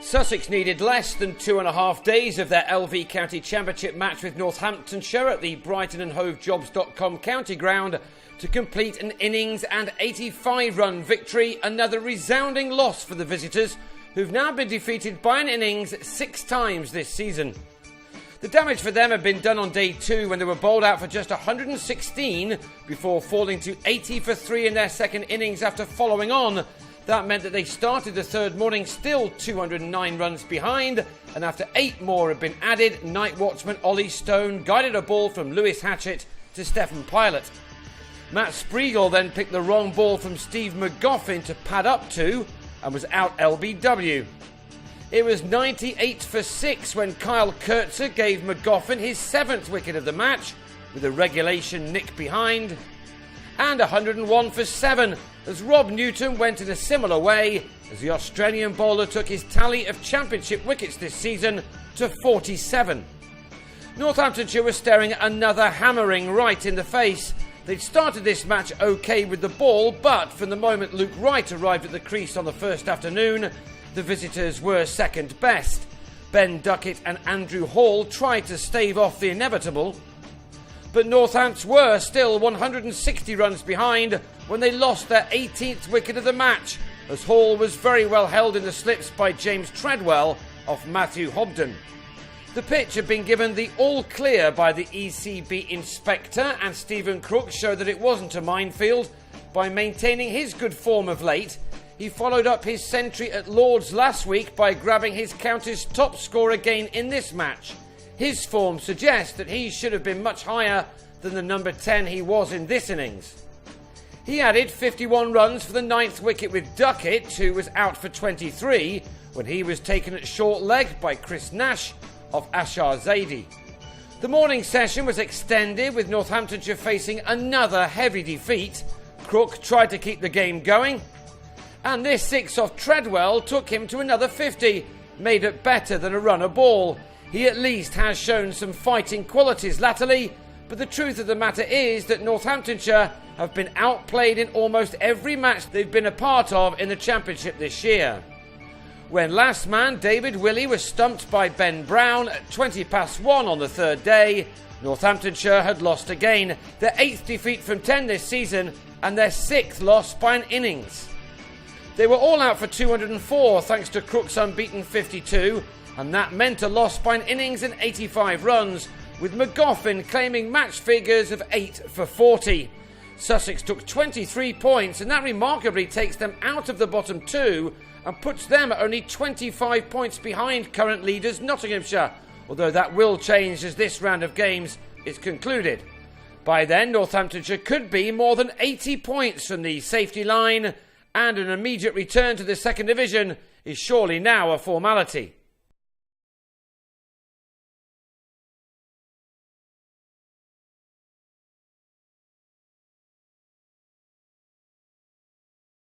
Sussex needed less than 2.5 days of their LV County Championship match with Northamptonshire at the BrightonandHoveJobs.com county ground to complete an innings and 85-run victory, another resounding loss for the visitors, who've now been defeated by an innings 6 times this season. The damage for them had been done on day 2 when they were bowled out for just 116 before falling to 80 for 3 in their second innings after following on. That meant that they started the third morning still 209 runs behind, and after 8 more had been added, night watchman Ollie Stone guided a ball from Lewis Hatchett to Stephen Pilot. Matt Spreagle then picked the wrong ball from Steve McGoffin to pad up to and was out LBW. It was 98 for 6 when Kyle Kurtzer gave McGoffin his 7th wicket of the match with a regulation nick behind, and 101 for 7 as Rob Newton went in a similar way as the Australian bowler took his tally of championship wickets this season to 47. Northamptonshire was staring at another hammering right in the face. They'd started this match okay with the ball, but from the moment Luke Wright arrived at the crease on the first afternoon, the visitors were second best. Ben Duckett and Andrew Hall tried to stave off the inevitable, but Northants were still 160 runs behind when they lost their 18th wicket of the match, as Hall was very well held in the slips by James Treadwell off Matthew Hobden. The pitch had been given the all clear by the ECB inspector, and Stephen Crook showed that it wasn't a minefield by maintaining his good form of late. He followed up his century at Lord's last week by grabbing his county's top score again in this match. His form suggests that he should have been much higher than the number 10 he was in this innings. He added 51 runs for the 9th wicket with Duckett, who was out for 23 when he was taken at short leg by Chris Nash of Ashar Zaidi. The morning session was extended with Northamptonshire facing another heavy defeat. Crook tried to keep the game going, and this 6 off Treadwell took him to another 50, made it better than a runner ball. He at least has shown some fighting qualities latterly, but the truth of the matter is that Northamptonshire have been outplayed in almost every match they've been a part of in the Championship this year. When last man David Willey was stumped by Ben Brown at 20 past 1 on the third day, Northamptonshire had lost again, their 8th defeat from 10 this season and their 6th loss by an innings. They were all out for 204 thanks to Crook's unbeaten 52, and that meant a loss by an innings and 85 runs, with McGoffin claiming match figures of 8 for 40. Sussex took 23 points, and that remarkably takes them out of the bottom 2 and puts them at only 25 points behind current leaders Nottinghamshire, although that will change as this round of games is concluded. By then, Northamptonshire could be more than 80 points from the safety line, and an immediate return to the second division is surely now a formality.